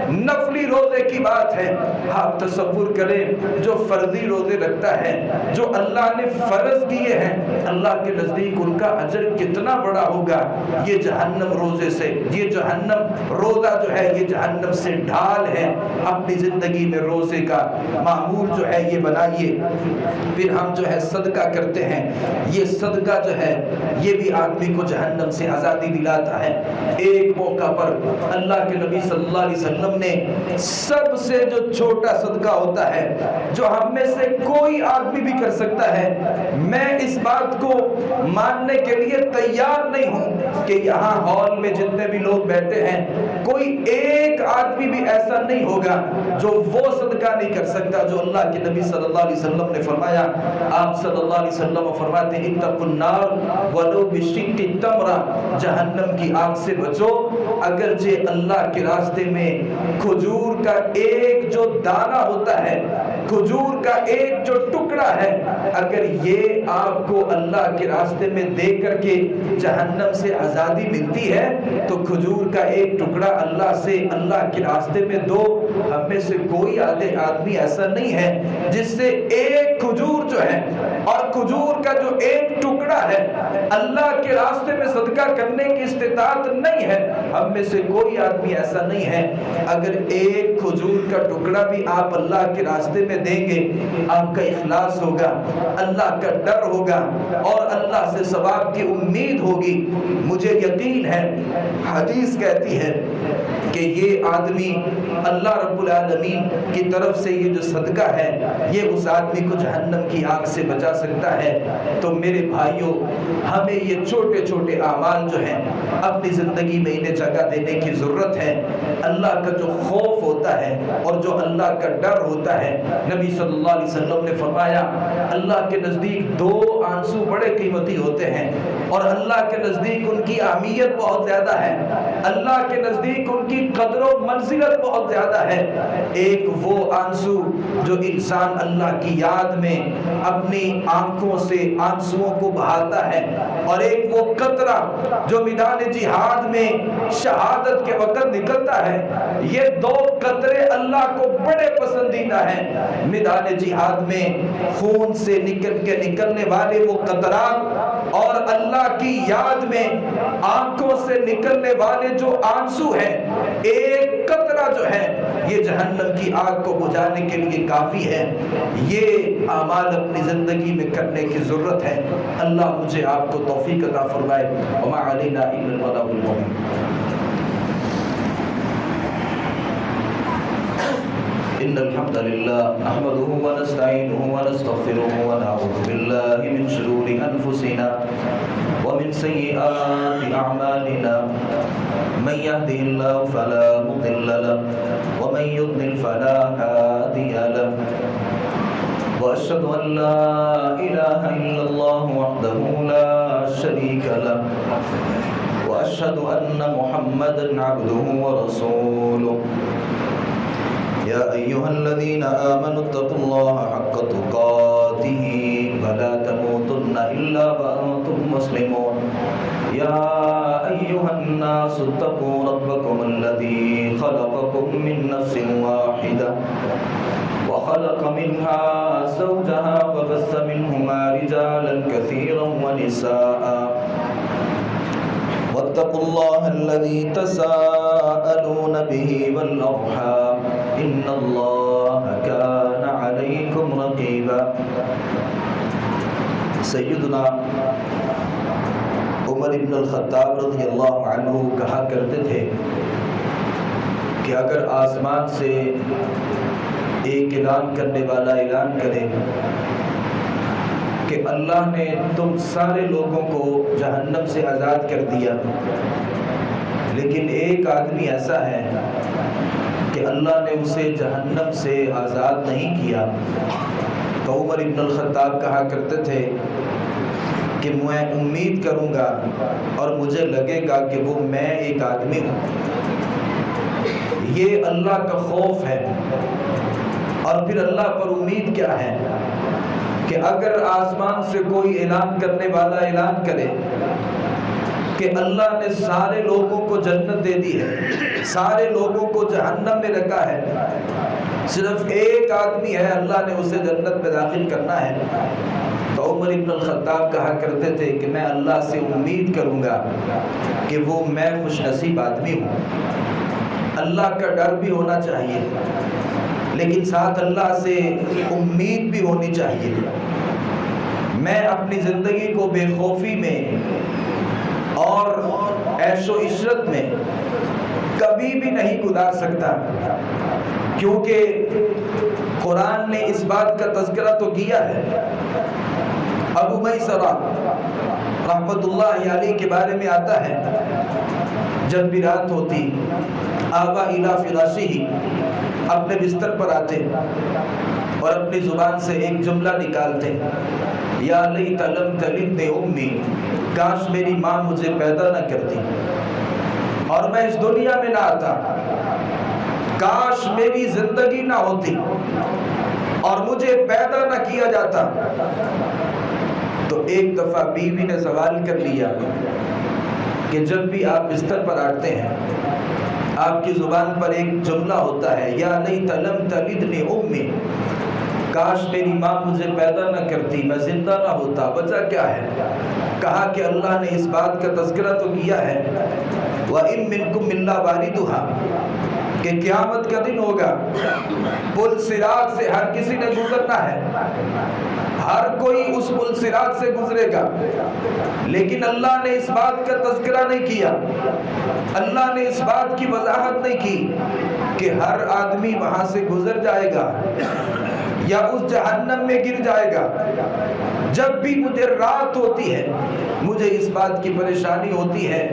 نفلی روزے کی بات ہے۔ آپ تصور کریں جو فرضی روزے رکھتا ہے، جو اللہ نے فرض کیے ہیں، اللہ کے نزدیک ان کا اجر کتنا بڑا ہوگا۔ یہ جہنم روزے سے، یہ جہنم روزہ جو ہے یہ جہنم سے ڈھال ہے۔ اپنی زندگی میں روزے کا معمول جو ہے یہ بنائیے۔ پھر ہم جو ہے صدقہ کرتے ہیں، یہ صدقہ جو ہے یہ بھی آدمی کو جہنم سے آزادی دلاتا ہے۔ ایک موقع پر اللہ کے نبی صلی اللہ علیہ وسلم نے سب سے جو چھوٹا صدقہ ہوتا ہے، جو ہم میں سے کوئی آدمی بھی کر سکتا ہے، میں اس بات کو ماننے کے لیے تیار نہیں ہوں کہ یہاں ہال میں جتنے بھی لوگ بیٹھے ہیں کوئی ایک آدمی بھی ایسا نہیں ہوگا جو وہ صدقہ نہیں کر سکتا جو اللہ کے نبی صلی اللہ علیہ وسلم نے فرمایا۔ آپ صلی اللہ علیہ وسلم فرماتے ہیں اتقوا النار ولو بشق تمرہ، جہنم کی آگ سے بچو اگرچہ اللہ کے راستے میں کھجور کا ایک جو دانہ ہوتا ہے، کھجور کا ایک جو ٹکڑا ہے، اگر یہ آپ کو اللہ کے راستے میں دے کر کے جہنم سے آزادی ملتی ہے تو کھجور کا ایک ٹکڑا اللہ سے اللہ کے راستے میں دو۔ ہم میں سے کوئی آدمی ایسا نہیں ہے جس سے ایک کھجور جو ہے اور کھجور کا جو ایک ٹکڑا ہے اللہ کے راستے میں صدقہ کرنے کی استطاعت نہیں ہے۔ ہم میں سے کوئی آدمی ایسا نہیں ہے اگر ایک کھجور کا ٹکڑا بھی آپ اللہ کے راستے میں دیں گے، آپ کا اخلاص ہوگا، اللہ کا ڈر ہوگا اور اللہ سے ثواب کی امید ہوگی، مجھے یقین ہے، حدیث کہتی ہے کہ یہ آدمی اللہ رب العالمین کی طرف سے یہ جو صدقہ ہے یہ اس آدمی کو جہنم کی آگ سے بچا سکتا ہے۔ تو میرے بھائیوں، ہمیں یہ چھوٹے چھوٹے اعمال جو ہیں اپنی زندگی میں انہیں جگہ دینے کی ضرورت ہے۔ اللہ کا جو خوف ہوتا ہے اور جو اللہ کا ڈر ہوتا ہے، نبی صلی اللہ علیہ وسلم نے فرمایا اللہ کے نزدیک دو آنسو بڑے قیمتی ہوتے ہیں اور اللہ کے نزدیک ان کی اہمیت بہت زیادہ ہے، اللہ کے نزدیک ان کی قدر و منزلت بہت زیادہ ہے۔ ایک وہ آنسو جو انسان اللہ کی یاد میں اپنی آنکھوں سے آنسوؤں کو بہاتا ہے، اور ایک وہ قطرہ جو میدان جہاد میں شہادت کے وقت نکلتا ہے۔ یہ دو قطرے اللہ کو بڑے پسندیدہ ہیں۔ میدان جہاد میں خون سے نکلنے والے وہ قطرات اور اللہ کی یاد میں آنکھوں سے نکلنے والے جو آنسو ہیں، ایک قطرہ جو ہے یہ جہنم کی آگ کو بجھانے کے لیے کافی ہے۔ یہ اعمال اپنی زندگی میں کرنے کی ضرورت ہے۔ اللہ مجھے آپ کو توفیق عطا فرمائے۔ وما علینا الا البلاغ المبین۔ إن الحمد لله نحمده ونستعينه ونستغفره ونعوذ بالله من شرور أنفسنا ومن سيئات أعمالنا، من يهده الله فلا مضل له ومن يضلل فلا هادي له، وأشهد أن لا إله إلا الله وحده لا شريك له، وأشهد أن محمدا عبده ورسوله۔ يا أيها الذين آمنوا اتقوا الله حق تقاته ولا تموتن إلا وأنتم مسلمون۔ يا أيها الناس اتقوا ربكم الذي خلقكم من نفس واحدة وخلق منها زوجها وبث منهما رجالا كثيرا ونساء، واتقوا الله الذي تساءلون به والأرحام إن الله كان عليكم رقيبا۔ سیدنا عمر بن الخطاب رضی اللہ عنہ کہا کرتے تھے کہ اگر آسمان سے ایک اعلان کرنے والا اعلان کرے کہ اللہ نے تم سارے لوگوں کو جہنم سے آزاد کر دیا، لیکن ایک آدمی ایسا ہے کہ اللہ نے اسے جہنم سے آزاد نہیں کیا، تو عمر ابن الخطاب کہا کرتے تھے کہ میں امید کروں گا اور مجھے لگے گا کہ وہ میں ایک آدمی ہوں۔ یہ اللہ کا خوف ہے۔ اور پھر اللہ پر امید کیا ہے کہ اگر آسمان سے کوئی اعلان کرنے والا اعلان کرے کہ اللہ نے سارے لوگوں کو جنت دے دی ہے، سارے لوگوں کو جہنم میں رکھا ہے، صرف ایک آدمی ہے اللہ نے اسے جنت میں داخل کرنا ہے، تو عمر ابن الخطاب کہا کرتے تھے کہ میں اللہ سے امید کروں گا کہ وہ میں خوش نصیب آدمی ہوں۔ اللہ کا ڈر بھی ہونا چاہیے، لیکن ساتھ اللہ سے امید بھی ہونی چاہیے۔ میں اپنی زندگی کو بے خوفی میں اور عیش و عشرت میں کبھی بھی نہیں گزار سکتا، کیونکہ قرآن نے اس بات کا تذکرہ تو کیا ہے۔ ابو میسرہ رحمت اللہ علیہ کے بارے میں آتا ہے، جب بھی رات ہوتی آوا الی فراشہ، اپنے بستر پر آتے اور اپنی زبان سے ایک جملہ نکالتے، یا لیت لم تلدنی امی، کاش میری ماں مجھے پیدا نہ کرتی اور میں اس دنیا میں نہ آتا، کاش میری زندگی نہ ہوتی اور مجھے پیدا نہ کیا جاتا۔ تو ایک دفعہ بیوی نے سوال کر لیا کہ جب بھی آپ بستر پر آتے ہیں آپ کی زبان پر ایک جملہ ہوتا ہے، یا لیت لم تلدنی امی، کاش میری ماں مجھے پیدا نہ کرتی، میں زندہ نہ ہوتا، وجہ کیا ہے؟ کہا کہ اللہ نے اس بات کا تذکرہ تو کیا ہے وَإِن مِّنكُمْ إِلَّا وَارِدُهَا، کہ قیامت کا دن ہوگا، پل صراط سے ہر کسی نے گزرنا ہے، ہر کوئی اس پل صراط سے گزرے گا، لیکن اللہ نے اس بات کا تذکرہ نہیں کیا، اللہ نے اس بات کی وضاحت نہیں کی کہ ہر آدمی وہاں سے گزر جائے گا یا اس جہنم میں گر جائے گا۔ جب بھی مجھے رات ہوتی ہے مجھے اس بات کی پریشانی ہوتی ہے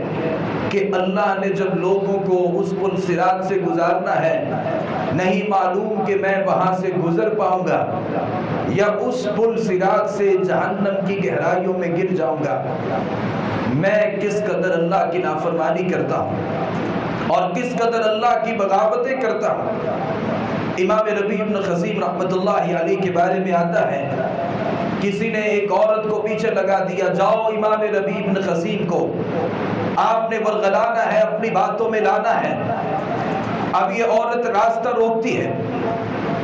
کہ اللہ نے جب لوگوں کو اس پل صراط سے گزارنا ہے، نہیں معلوم کہ میں وہاں سے گزر پاؤں گا یا اس پل صراط سے جہنم کی گہرائیوں میں گر جاؤں گا۔ میں کس قدر اللہ کی نافرمانی کرتا ہوں اور کس قدر اللہ کی بغاوتیں کرتا ہوں۔ امام ربیع بن خثیم رحمۃ اللہ علیہ کے بارے میں آتا ہے، کسی نے ایک عورت کو پیچھے لگا دیا، جاؤ امام ربیع بن خثیم کو آپ نے ورغلانا ہے، اپنی باتوں میں لانا ہے۔ اب یہ عورت راستہ روکتی ہے،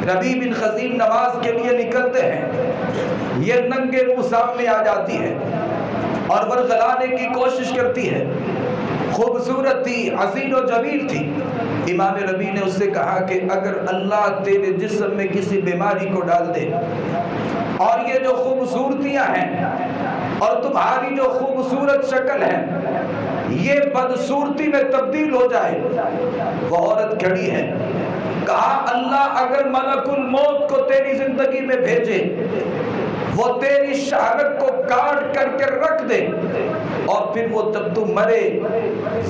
ربیع بن خثیم نماز کے لیے نکلتے ہیں، یہ ننگے منہ سامنے آ جاتی ہے اور ورغلانے کی کوشش کرتی ہے، خوبصورت تھی، حسین و جمیل تھی۔ امام ربیع نے اس سے کہا کہ اگر اللہ تیرے جسم میں کسی بیماری کو ڈال دے اور یہ جو خوبصورتیاں ہیں اور تمہاری جو خوبصورت شکل ہے یہ بدصورتی میں تبدیل ہو جائے۔ وہ عورت کھڑی ہے، کہا اللہ اگر ملک الموت کو تیری زندگی میں بھیجے، وہ تیری شہادت کو کاٹ کر کے رکھ دے اور پھر وہ تب تو مرے،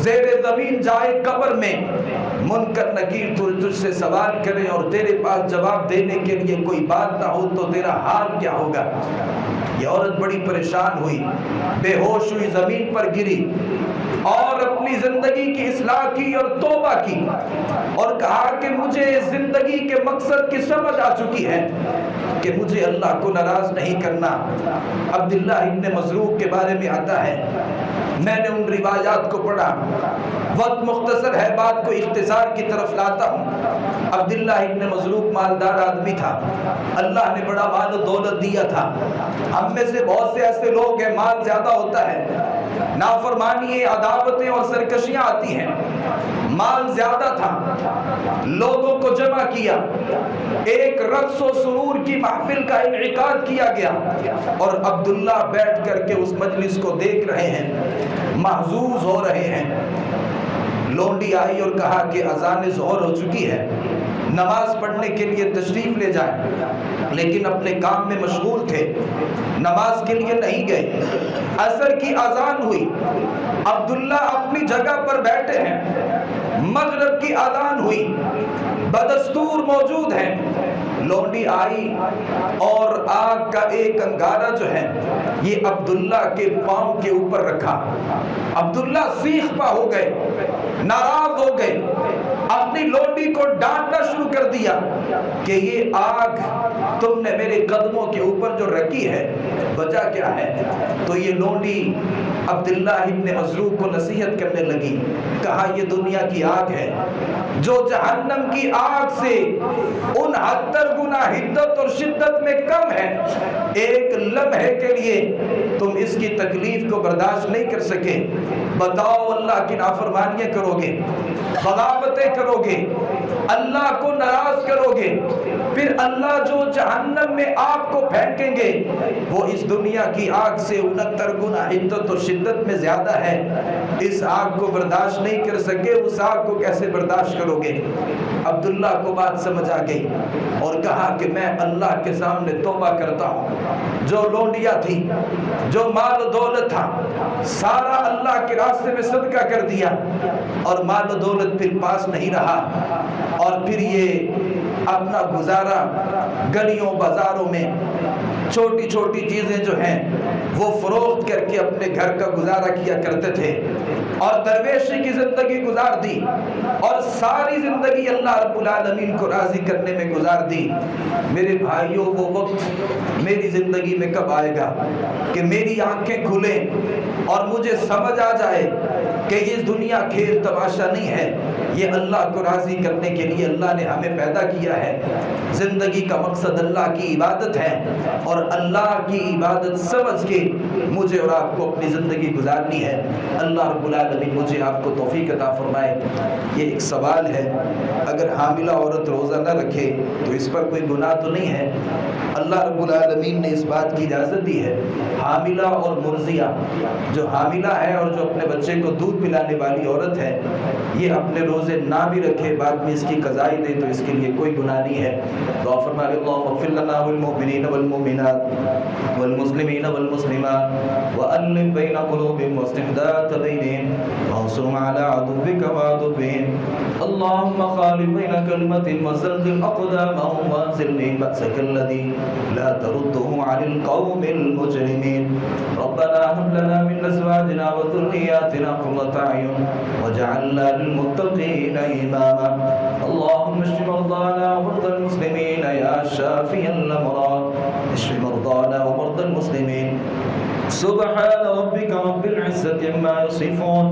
زیر زمین جائے قبر میں، منکر نکیر تجھ سے سوال کرے اور تیرے پاس جواب دینے کے لیے کوئی بات نہ ہو تو تیرا حال کیا ہوگا؟ یہ عورت بڑی پریشان ہوئی، بے ہوش ہوئی، زمین پر گری اور اپنی زندگی کی اصلاح کی اور توبہ کی اور کہا کہ مجھے زندگی کے مقصد کی سمجھ آ چکی ہے کہ مجھے اللہ کو ناراض نہیں کرنا۔ عبداللہ ابن مسروق کے بارے میں آتا ہے، میں نے ان روایات کو پڑھا، وقت مختصر ہے، بات کو اختصار کی طرف لاتا ہوں۔ عبداللہ ابن مسروق مالدار آدمی تھا، اللہ نے بڑا مال و دولت دیا تھا۔ ہم میں سے بہت سے ایسے لوگ ہیں مال زیادہ ہوتا ہے، نافرمانی، عداوتیں اور سرکشیاں آتی ہیں۔ مال زیادہ تھا، لوگوں کو جمع کیا، ایک رقص و سرور کی محفل کا انعقاد کیا گیا اور عبداللہ بیٹھ کر کے اس مجلس کو دیکھ رہے ہیں، محظوظ ہو رہے ہیں۔ لونڈی آئی اور کہا کہ اذان ظہر ہو چکی ہے، نماز پڑھنے کے لیے تشریف لے جائیں، لیکن اپنے کام میں مشغول تھے، نماز کے لیے نہیں گئے۔ عصر کی اذان ہوئی، عبداللہ اپنی جگہ پر بیٹھے ہیں، مغرب کی اذان ہوئی، بدستور موجود ہیں۔ لونڈی آئی اور آگ کا ایک انگارہ جو ہے یہ عبداللہ کے پاؤں کے اوپر رکھا۔ عبداللہ سیخ پا ہو گئے، ناراض ہو گئے، اپنی لونڈی کو ڈانٹنا شروع کر دیا کہ یہ آگ تم نے میرے قدموں کے اوپر جو رکھی ہے وجہ کیا ہے؟ تو یہ لونڈی عبداللہ ابن مسروق کو نصیحت کرنے لگی، کہا یہ دنیا کی آگ ہے جو جہنم کی آگ سے 69 گنا حدت اور شدت میں کم ہے۔ ایک لمحے کے لیے تم اس کی تکلیف کو برداشت نہیں کر سکے، بتاؤ اللہ کی نافرمانیاں کرو گے، بغاوتیں کرو گے، اللہ کو ناراض کرو گے، پھر اللہ جو جہنم میں آپ کو پھینکیں گے وہ اس دنیا کی آگ سے 69 گنا حدت اور شدت میں زیادہ ہے۔ اس آگ کو برداشت نہیں کر سکے، اس آگ کو کیسے برداشت کرو گے؟ عبداللہ کو بات سمجھ آ گئی اور کہا کہ میں اللہ کے سامنے توبہ کرتا ہوں، جو لونڈیاں تھی، جو مال و دولت تھا، سارا اللہ کے راستے میں صدقہ کر دیا اور مال و دولت پھر پاس نہیں رہا، اور پھر یہ اپنا گزارا گلیوں بازاروں میں چھوٹی چھوٹی چیزیں جو ہیں وہ فروخت کر کے اپنے گھر کا گزارا کیا کرتے تھے اور درویشی کی زندگی گزار دی اور ساری زندگی اللہ رب العالمین کو راضی کرنے میں گزار دی۔ میرے بھائیوں، وہ وقت میری زندگی میں کب آئے گا کہ میری آنکھیں کھلیں اور مجھے سمجھ آ جائے کہ یہ دنیا کھیل تماشا نہیں ہے، یہ اللہ کو راضی کرنے کے لیے اللہ نے ہمیں پیدا کیا ہے۔ زندگی کا مقصد اللہ کی عبادت ہے، اور اللہ کی عبادت سمجھ کے مجھے اور آپ کو اپنی زندگی گزارنی ہے۔ اللہ رب العالمین مجھے آپ کو توفیق عطا فرمائے۔ یہ ایک سوال ہے، اگر حاملہ عورت روزہ نہ رکھے تو اس پر کوئی گناہ تو نہیں ہے؟ اللہ رب العالمین نے اس بات کی اجازت دی ہے۔ حاملہ اور مرضیہ، جو حاملہ ہے اور جو اپنے بچے کو دودھ پلانے والی عورت ہے، یہ اپنے روزے نہ بھی رکھے، بعد میں اس کی قضائی دے تو اس کے لیے کوئی گناہ نہیں ہے۔ دعا فرمائے اللہم اغفر لنا والمؤمنین والمؤمنات والمسلمین والمسلمات وألف بین قلوبهم واصلح ذات بینہم وانصرهم على عدوک وعدوهم اللہم خالف بین کلمة وزلزل أقدامهم وانزل بهم بأسك الذي لا ترده عن القوم المجرمين ربنا هب لنا من أزواجنا وذرياتنا قرة أعين واجعلنا للمتقين إماما اللهم اشف مرضانا ومرضى المسلمين يا شافي الأمراض اشف مرضانا ومرضى المسلمين سبحان ربك رب العزة عما يصفون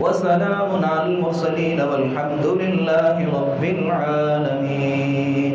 وسلام على المرسلين والحمد لله رب العالمين.